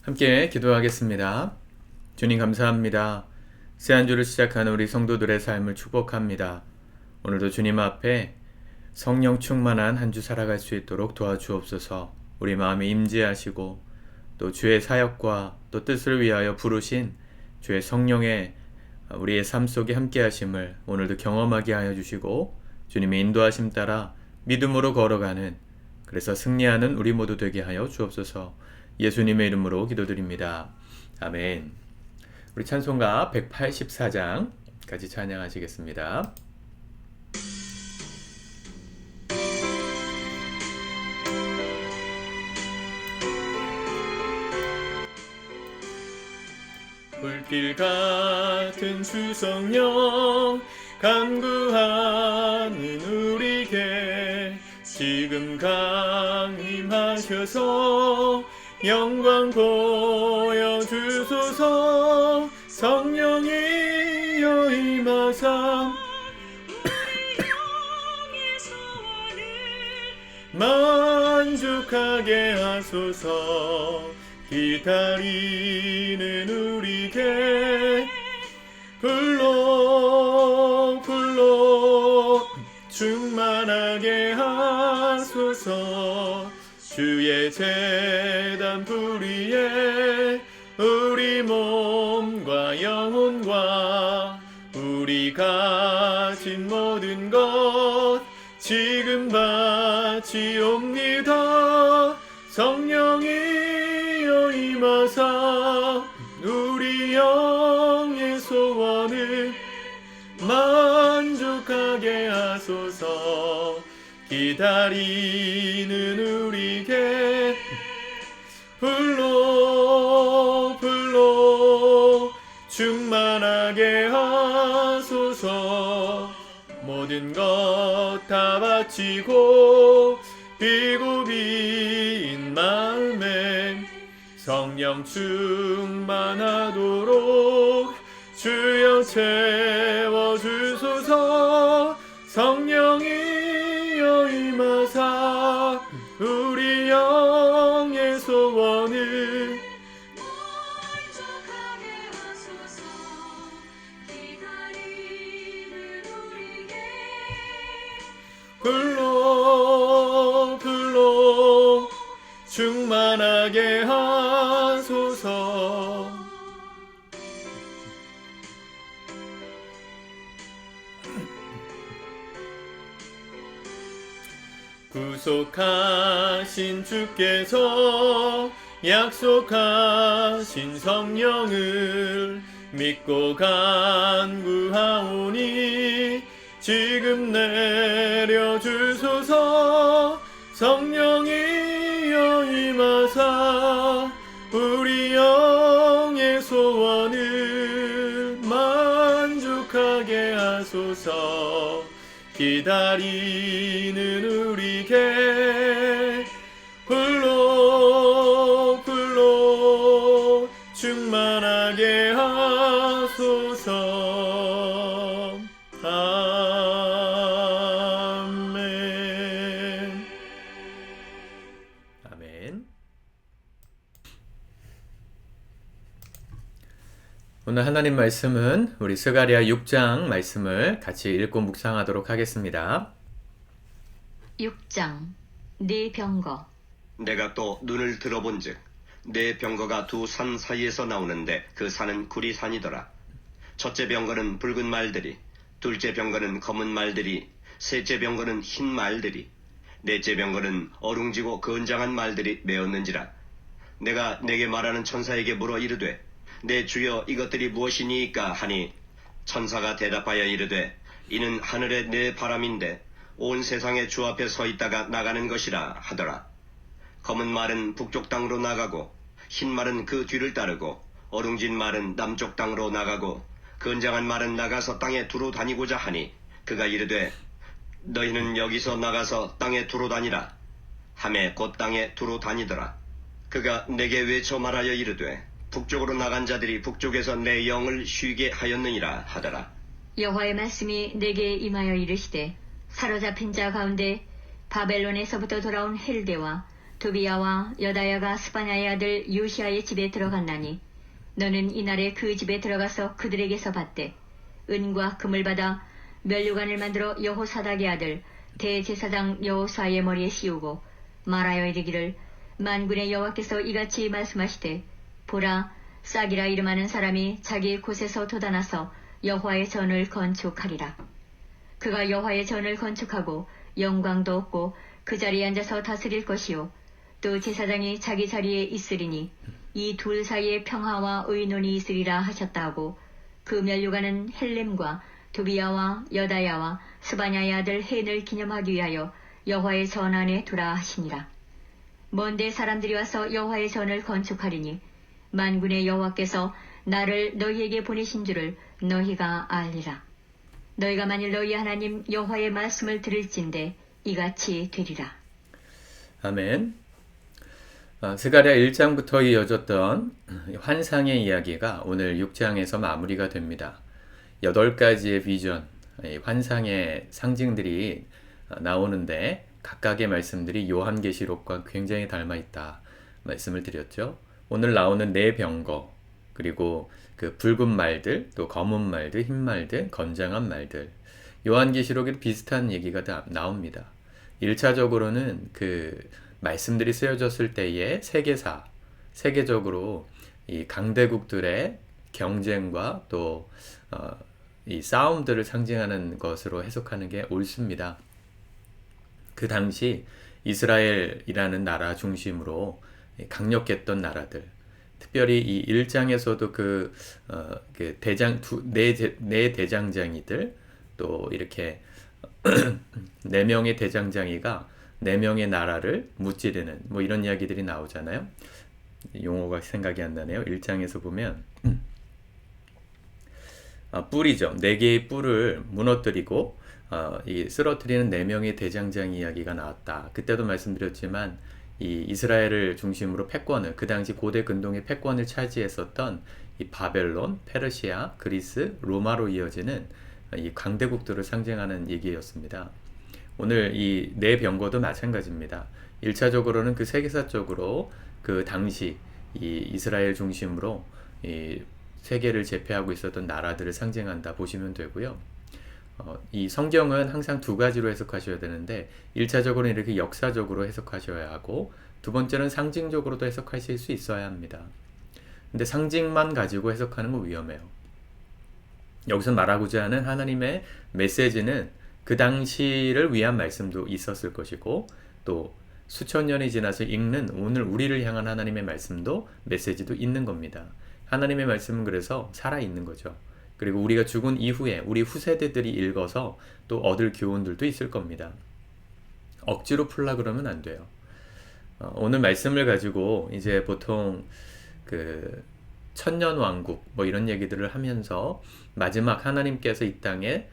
함께 기도하겠습니다. 주님 감사합니다. 새 한 주를 시작하는 우리 성도들의 삶을 축복합니다. 오늘도 주님 앞에 성령 충만한 한 주 살아갈 수 있도록 도와주옵소서. 우리 마음에 임재하시고 또 주의 사역과 또 뜻을 위하여 부르신 주의 성령의 우리의 삶 속에 함께 하심을 오늘도 경험하게 하여 주시고 주님의 인도하심 따라 믿음으로 걸어가는, 그래서 승리하는 우리 모두 되게 하여 주옵소서. 예수님의 이름으로 기도드립니다. 아멘. 우리 찬송가 184장까지 찬양하시겠습니다. 불길 같은 주성령 간구하는 우리에게 지금 강림하셔서 영광 보여주소서. 성령이여 임하사 만족하게 하소서. 기다리는 우리에게 불러 충만하게 하소서. 주의 제단 불위에 우리 몸과 영혼과 우리 가진 모든 것 지금 바치옵니다. 성령이여 임하사 우리 영의 소원을 만족하게 하소서. 기다리는 우리에게 불러 충만하게 하소서. 모든 것 다 바치고 비고 빈 마음에 성령 충만하도록 주여 채워주소서. 성령이여 임하사 우리 영의 소원을 만족하게 하소서. 기다리는 우리에게 불러 충만하게 하소서. 구속하신 주께서 약속하신 성령을 믿고 간구하오니 지금 내려주소서. 성령이여 임하사 우리 영의 소원을 만족하게 하소서. 기다리는 우리에게 불러 충만하게 하소서. 아멘. 아멘. 오늘 하나님 말씀은 우리 스가랴 6장 말씀을 같이 읽고 묵상하도록 하겠습니다. 6장 네 병거. 내가 또 눈을 들어본즉 네 병거가 두 산 사이에서 나오는데 그 산은 구리산이더라. 첫째 병거는 붉은 말들이, 둘째 병거는 검은 말들이, 셋째 병거는 흰 말들이, 넷째 병거는 어룽지고 건장한 말들이 메었는지라. 내가 내게 말하는 천사에게 물어 이르되 내 주여 이것들이 무엇이니까 하니 천사가 대답하여 이르되 이는 하늘의 내 바람인데 온 세상의 주 앞에 서 있다가 나가는 것이라 하더라. 검은 말은 북쪽 땅으로 나가고 흰 말은 그 뒤를 따르고 어룽진 말은 남쪽 땅으로 나가고 건장한 말은 나가서 땅에 두루 다니고자 하니 그가 이르되 너희는 여기서 나가서 땅에 두루 다니라 하매 곧 땅에 두루 다니더라. 그가 내게 외쳐 말하여 이르되 북쪽으로 나간 자들이 북쪽에서 내 영을 쉬게 하였느니라 하더라. 여호와의 말씀이 내게 임하여 이르시되 사로잡힌 자 가운데 바벨론에서부터 돌아온 헬대와 도비야와 여다야가 스바냐의 아들 요시아의 집에 들어갔나니 너는 이날에 그 집에 들어가서 그들에게서 받되 은과 금을 받아 면류관을 만들어 여호사닥의 아들 대제사장 여호수아의 머리에 씌우고 말하여 이르기를 만군의 여호와께서 이같이 말씀하시되 보라 싹이라 이름하는 사람이 자기 곳에서 돋아나서 여호와의 전을 건축하리라. 그가 여호와의 전을 건축하고 영광도 없고 그 자리에 앉아서 다스릴 것이요 또 제사장이 자기 자리에 있으리니 이 둘 사이에 평화와 의논이 있으리라 하셨다 하고 그 면류관은 헬렘과 도비야와 여다야와 스바냐의 아들 헨을 기념하기 위하여 여호와의 전 안에 두라 하시니라. 먼데 사람들이 와서 여호와의 전을 건축하리니 만군의 여호와께서 나를 너희에게 보내신 줄을 너희가 알리라. 너희가 만일 너희 하나님 여호와의 말씀을 들을진대 이같이 되리라. 아멘. 스가랴 1장부터 이어졌던 환상의 이야기가 오늘 6장에서 마무리가 됩니다. 8가지의 비전, 환상의 상징들이 나오는데 각각의 말씀들이 요한계시록과 굉장히 닮아 있다 말씀을 드렸죠. 오늘 나오는 네 병거, 그리고 그 붉은 말들, 또 검은 말들, 흰 말들, 건장한 말들, 요한계시록에 비슷한 얘기가 다 나옵니다. 1차적으로는 그 말씀들이 쓰여졌을 때의 세계적으로 이 강대국들의 경쟁과 또 이 싸움들을 상징하는 것으로 해석하는 게 옳습니다. 그 당시 이스라엘이라는 나라 중심으로 강력했던 나라들, 특별히 이 1장에서도 네 대장장이들, 또 이렇게 4명의 대장장이가 4명의 나라를 무찌르는 뭐 이런 이야기들이 나오잖아요. 용어가 생각이 안 나네요. 1장에서 보면 뿔이죠. 4개의 뿔을 무너뜨리고 이 쓰러뜨리는 4명의 대장장 이야기가 나왔다. 그때도 말씀드렸지만 이 이스라엘을 중심으로 패권을, 그 당시 고대 근동의 패권을 차지했었던 이 바벨론, 페르시아, 그리스, 로마로 이어지는 이 강대국들을 상징하는 얘기였습니다. 오늘 이 네 병거도 마찬가지입니다. 1차적으로는 그 세계사적으로 그 당시 이 이스라엘 중심으로 이 세계를 제패하고 있었던 나라들을 상징한다 보시면 되고요. 이 성경은 항상 2가지로 해석하셔야 되는데 1차적으로는 이렇게 역사적으로 해석하셔야 하고 두 번째는 상징적으로도 해석하실 수 있어야 합니다. 근데 상징만 가지고 해석하는 건 위험해요. 여기서 말하고자 하는 하나님의 메시지는 그 당시를 위한 말씀도 있었을 것이고 또 수천 년이 지나서 읽는 오늘 우리를 향한 하나님의 말씀도 메시지도 있는 겁니다. 하나님의 말씀은 그래서 살아있는 거죠. 그리고 우리가 죽은 이후에 우리 후세대들이 읽어서 또 얻을 교훈들도 있을 겁니다. 억지로 풀라 그러면 안 돼요. 오늘 말씀을 가지고 이제 보통 그 천년왕국 뭐 이런 얘기들을 하면서 마지막 하나님께서 이 땅에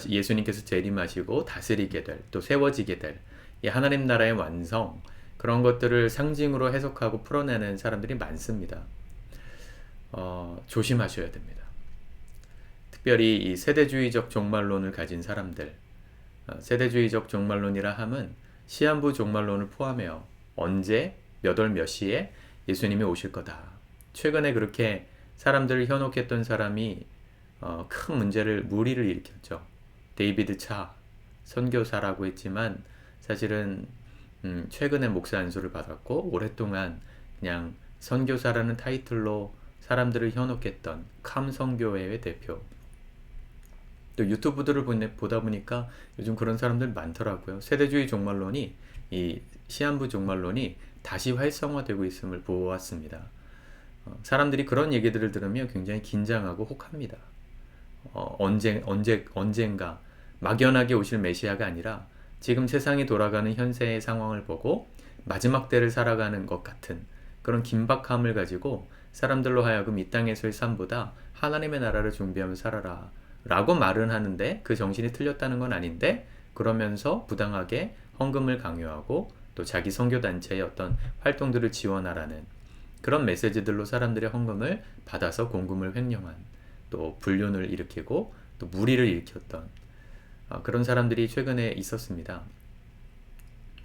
예수님께서 재림하시고 다스리게 될, 또 세워지게 될 이 하나님 나라의 완성, 그런 것들을 상징으로 해석하고 풀어내는 사람들이 많습니다. 조심하셔야 됩니다. 특별히 이 세대주의적 종말론을 가진 사람들, 세대주의적 종말론이라 함은 시한부 종말론을 포함해요. 언제, 몇 월 몇 시에 예수님이 오실 거다. 최근에 그렇게 사람들을 현혹했던 사람이 큰 무리를 일으켰죠. 데이비드 차 선교사라고 했지만 사실은 최근에 목사 안수를 받았고 오랫동안 그냥 선교사라는 타이틀로 사람들을 현혹했던 캄 선교회의 대표. 또 유튜브들을 보다 보니까 요즘 그런 사람들 많더라고요. 세대주의 종말론이, 이 시한부 종말론이 다시 활성화되고 있음을 보았습니다. 사람들이 그런 얘기들을 들으면 굉장히 긴장하고 혹합니다. 언젠가 막연하게 오실 메시아가 아니라 지금 세상이 돌아가는 현세의 상황을 보고 마지막 때를 살아가는 것 같은 그런 긴박함을 가지고 사람들로 하여금 이 땅에서의 삶보다 하나님의 나라를 준비하며 살아라 라고 말은 하는데 그 정신이 틀렸다는 건 아닌데, 그러면서 부당하게 헌금을 강요하고 또 자기 선교단체의 어떤 활동들을 지원하라는 그런 메시지들로 사람들의 헌금을 받아서 공금을 횡령한, 또 불륜을 일으키고 또 무리를 일으켰던 그런 사람들이 최근에 있었습니다.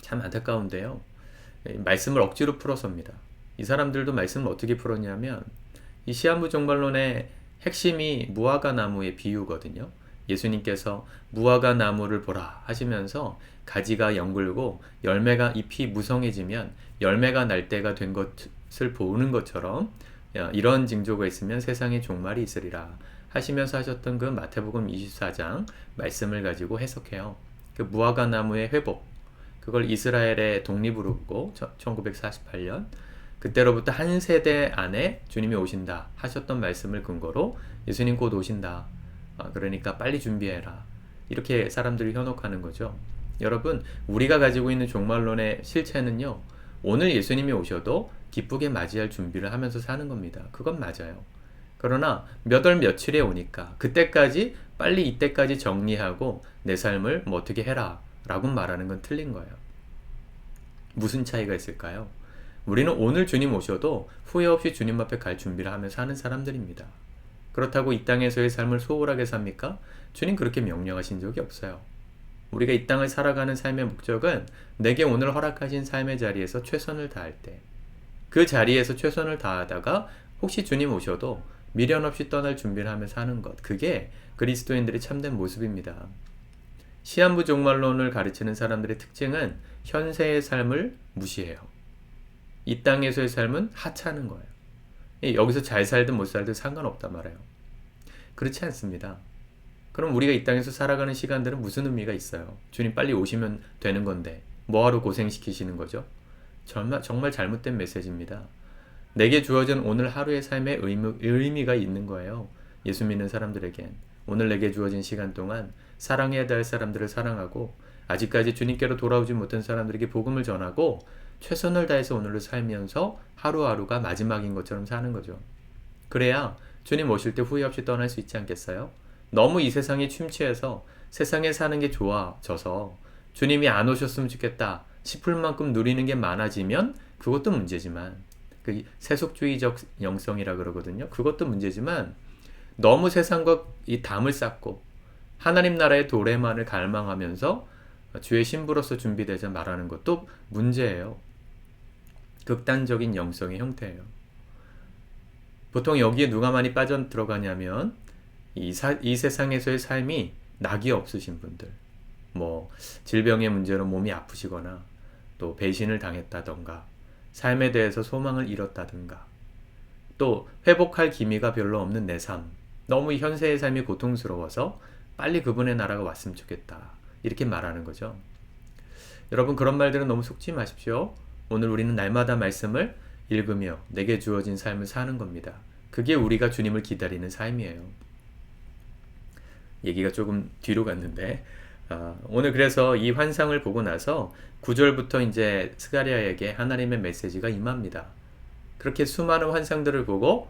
참 안타까운데요. 말씀을 억지로 풀어섭니다. 이 사람들도 말씀을 어떻게 풀었냐면 이 시한부 종말론의 핵심이 무화과 나무의 비유거든요. 예수님께서 무화과 나무를 보라 하시면서 가지가 연글고 열매가 잎이 무성해지면 열매가 날 때가 된 것을 보는 것처럼 이런 징조가 있으면 세상에 종말이 있으리라 하시면서 하셨던 그 마태복음 24장 말씀을 가지고 해석해요. 그 무화과 나무의 회복, 그걸 이스라엘의 독립으로 보고 1948년 그때로부터 한 세대 안에 주님이 오신다 하셨던 말씀을 근거로 예수님 곧 오신다. 그러니까 빨리 준비해라. 이렇게 사람들이 현혹하는 거죠. 여러분, 우리가 가지고 있는 종말론의 실체는요. 오늘 예수님이 오셔도 기쁘게 맞이할 준비를 하면서 사는 겁니다. 그건 맞아요. 그러나 몇 월 며칠에 오니까 그때까지 빨리 이때까지 정리하고 내 삶을 뭐 어떻게 해라 라고 말하는 건 틀린 거예요. 무슨 차이가 있을까요? 우리는 오늘 주님 오셔도 후회 없이 주님 앞에 갈 준비를 하며 사는 사람들입니다. 그렇다고 이 땅에서의 삶을 소홀하게 삽니까? 주님 그렇게 명령하신 적이 없어요. 우리가 이 땅을 살아가는 삶의 목적은 내게 오늘 허락하신 삶의 자리에서 최선을 다할 때, 그 자리에서 최선을 다하다가 혹시 주님 오셔도 미련 없이 떠날 준비를 하며 사는 것, 그게 그리스도인들의 참된 모습입니다. 시한부 종말론을 가르치는 사람들의 특징은 현세의 삶을 무시해요. 이 땅에서의 삶은 하찮은 거예요. 여기서 잘 살든 못 살든 상관없단 말이에요. 그렇지 않습니다. 그럼 우리가 이 땅에서 살아가는 시간들은 무슨 의미가 있어요? 주님 빨리 오시면 되는 건데 뭐하러 고생시키시는 거죠? 정말 잘못된 메시지입니다. 내게 주어진 오늘 하루의 삶에 의미가 있는 거예요. 예수 믿는 사람들에겐 오늘 내게 주어진 시간 동안 사랑해야 될 사람들을 사랑하고 아직까지 주님께로 돌아오지 못한 사람들에게 복음을 전하고 최선을 다해서 오늘을 살면서 하루하루가 마지막인 것처럼 사는 거죠. 그래야 주님 오실 때 후회 없이 떠날 수 있지 않겠어요? 너무 이 세상에 침체해서 세상에 사는 게 좋아져서 주님이 안 오셨으면 좋겠다 싶을 만큼 누리는 게 많아지면 그것도 문제지만, 그 세속주의적 영성이라 그러거든요. 그것도 문제지만 너무 세상과 이 담을 쌓고 하나님 나라의 도래만을 갈망하면서 주의 신부로서 준비되자 말하는 것도 문제예요. 극단적인 영성의 형태예요. 보통 여기에 누가 많이 빠져 들어가냐면 이 세상에서의 삶이 낙이 없으신 분들, 뭐 질병의 문제로 몸이 아프시거나 또 배신을 당했다던가 삶에 대해서 소망을 잃었다든가 또 회복할 기미가 별로 없는 내 삶, 너무 현세의 삶이 고통스러워서 빨리 그분의 나라가 왔으면 좋겠다 이렇게 말하는 거죠. 여러분, 그런 말들은 너무 속지 마십시오. 오늘 우리는 날마다 말씀을 읽으며 내게 주어진 삶을 사는 겁니다. 그게 우리가 주님을 기다리는 삶이에요. 얘기가 조금 뒤로 갔는데 오늘 그래서 이 환상을 보고 나서 9절부터 이제 스가랴에게 하나님의 메시지가 임합니다. 그렇게 수많은 환상들을 보고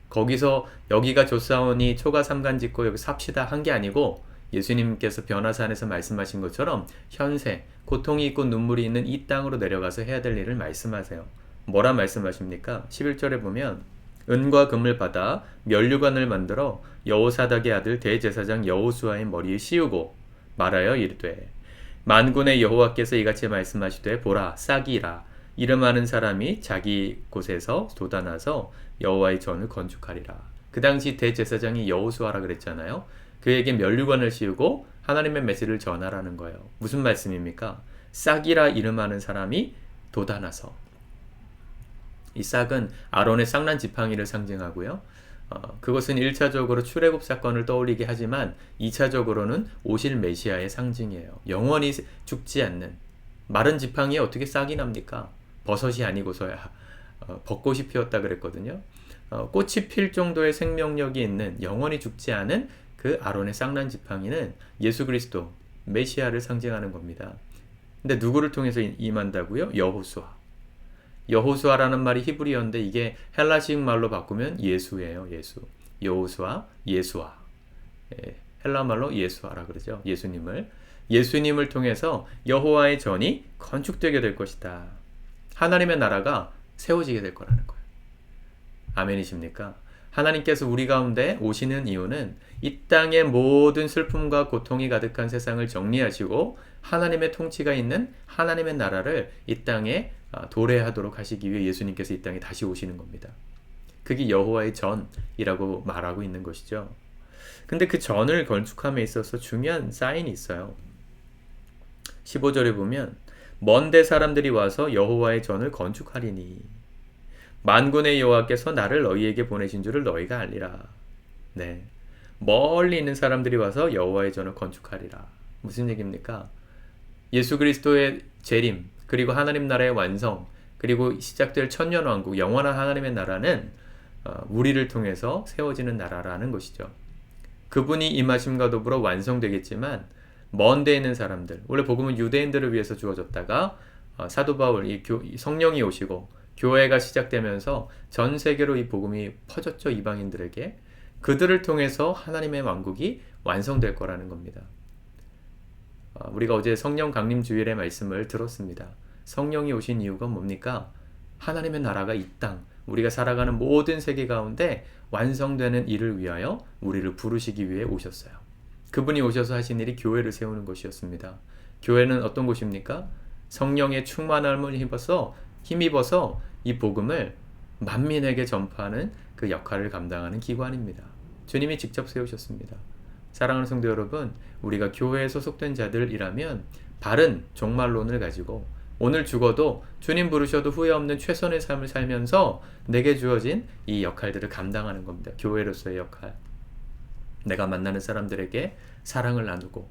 거기서 여기가 좋사오니 초가 삼간 짓고 여기 삽시다 한 게 아니고 예수님께서 변화산에서 말씀하신 것처럼 현세, 고통이 있고 눈물이 있는 이 땅으로 내려가서 해야 될 일을 말씀하세요. 뭐라 말씀하십니까? 11절에 보면 은과 금을 받아 면류관을 만들어 여호사닥의 아들 대제사장 여호수아의 머리에 씌우고 말하여 이르되 만군의 여호와께서 이같이 말씀하시되 보라 싹이라 이름하는 사람이 자기 곳에서 돋아나서 여호와의 전을 건축하리라. 그 당시 대제사장이 여호수아라 그랬잖아요. 그에게 면류관을 씌우고 하나님의 메시지를 전하라는 거예요. 무슨 말씀입니까? 싹이라 이름하는 사람이 돋아나서. 이 싹은 아론의 쌍난 지팡이를 상징하고요. 그것은 1차적으로 출애굽 사건을 떠올리게 하지만 2차적으로는 오실 메시아의 상징이에요. 영원히 죽지 않는 마른 지팡이에 어떻게 싹이 납니까? 버섯이 아니고서야 벚꽃이 피었다 그랬거든요. 꽃이 필 정도의 생명력이 있는 영원히 죽지 않은 그 아론의 쌍난 지팡이는 예수 그리스도 메시아를 상징하는 겁니다. 근데 누구를 통해서 임한다고요? 여호수아. 여호수아라는 말이 히브리어인데 이게 헬라식 말로 바꾸면 예수예요. 예수. 여호수아, 예수아. 헬라 말로 예수아라 그러죠. 예수님을 통해서 여호와의 전이 건축되게 될 것이다. 하나님의 나라가 세워지게 될 거라는 거예요. 아멘이십니까? 하나님께서 우리 가운데 오시는 이유는 이 땅의 모든 슬픔과 고통이 가득한 세상을 정리하시고 하나님의 통치가 있는 하나님의 나라를 이 땅에 도래하도록 하시기 위해 예수님께서 이 땅에 다시 오시는 겁니다. 그게 여호와의 전이라고 말하고 있는 것이죠. 근데 그 전을 건축함에 있어서 중요한 사인이 있어요. 15절에 보면 먼데 사람들이 와서 여호와의 전을 건축하리니 만군의 여호와께서 나를 너희에게 보내신 줄을 너희가 알리라. 네, 멀리 있는 사람들이 와서 여호와의 전을 건축하리라. 무슨 얘기입니까? 예수 그리스도의 재림, 그리고 하나님 나라의 완성, 그리고 시작될 천년왕국, 영원한 하나님의 나라는 우리를 통해서 세워지는 나라라는 것이죠. 그분이 임하심과 더불어 완성되겠지만 먼 데에 있는 사람들, 원래 복음은 유대인들을 위해서 주어졌다가 사도 바울, 이 성령이 오시고 교회가 시작되면서 전 세계로 이 복음이 퍼졌죠. 이방인들에게. 그들을 통해서 하나님의 왕국이 완성될 거라는 겁니다. 우리가 어제 성령 강림 주일의 말씀을 들었습니다. 성령이 오신 이유가 뭡니까? 하나님의 나라가 이 땅, 우리가 살아가는 모든 세계 가운데 완성되는 일을 위하여 우리를 부르시기 위해 오셨어요. 그분이 오셔서 하신 일이 교회를 세우는 것이었습니다. 교회는 어떤 곳입니까? 성령의 충만함을 힘입어서 이 복음을 만민에게 전파하는 그 역할을 감당하는 기관입니다. 주님이 직접 세우셨습니다. 사랑하는 성도 여러분, 우리가 교회에 소속된 자들이라면 바른 종말론을 가지고 오늘 죽어도 주님 부르셔도 후회 없는 최선의 삶을 살면서 내게 주어진 이 역할들을 감당하는 겁니다. 교회로서의 역할. 내가 만나는 사람들에게 사랑을 나누고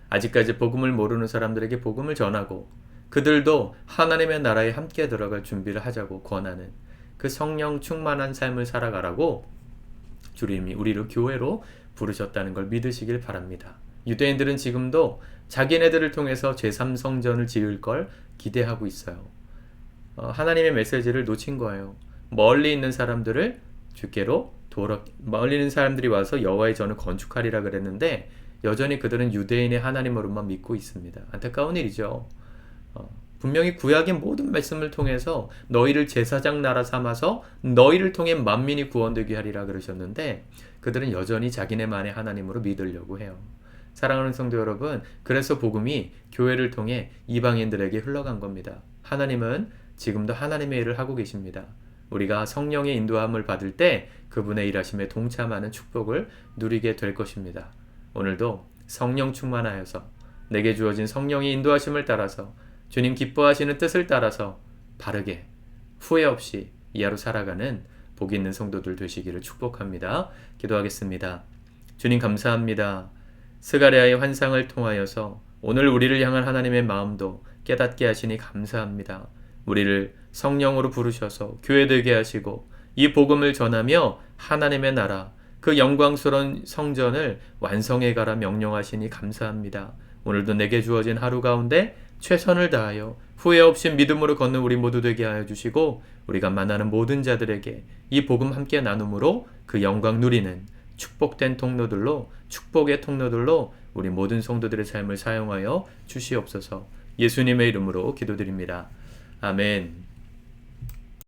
아직까지 복음을 모르는 사람들에게 복음을 전하고 그들도 하나님의 나라에 함께 들어갈 준비를 하자고 권하는 그 성령 충만한 삶을 살아가라고 주님이 우리를 교회로 부르셨다는 걸 믿으시길 바랍니다. 유대인들은 지금도 자기네들을 통해서 제3성전을 지을 걸 기대하고 있어요. 하나님의 메시지를 놓친 거예요. 멀리 있는 사람들을 주께로 멀리 있는 사람들이 와서 여호와의 전을 건축하리라 그랬는데 여전히 그들은 유대인의 하나님으로만 믿고 있습니다. 안타까운 일이죠. 분명히 구약의 모든 말씀을 통해서 너희를 제사장 나라 삼아서 너희를 통해 만민이 구원되게 하리라 그러셨는데 그들은 여전히 자기네만의 하나님으로 믿으려고 해요. 사랑하는 성도 여러분, 그래서 복음이 교회를 통해 이방인들에게 흘러간 겁니다. 하나님은 지금도 하나님의 일을 하고 계십니다. 우리가 성령의 인도함을 받을 때 그분의 일하심에 동참하는 축복을 누리게 될 것입니다. 오늘도 성령 충만하여서 내게 주어진 성령의 인도하심을 따라서 주님 기뻐하시는 뜻을 따라서 바르게 후회 없이 이하로 살아가는 복 있는 성도들 되시기를 축복합니다. 기도하겠습니다. 주님 감사합니다. 스가랴의 환상을 통하여서 오늘 우리를 향한 하나님의 마음도 깨닫게 하시니 감사합니다. 우리를 성령으로 부르셔서 교회되게 하시고 이 복음을 전하며 하나님의 나라 그 영광스러운 성전을 완성해 가라 명령하시니 감사합니다. 오늘도 내게 주어진 하루 가운데 최선을 다하여 후회 없이 믿음으로 걷는 우리 모두 되게 하여 주시고 우리가 만나는 모든 자들에게 이 복음 함께 나눔으로 그 영광 누리는 축복된 통로들로 축복의 통로들로 우리 모든 성도들의 삶을 사용하여 주시옵소서. 예수님의 이름으로 기도드립니다. 아멘.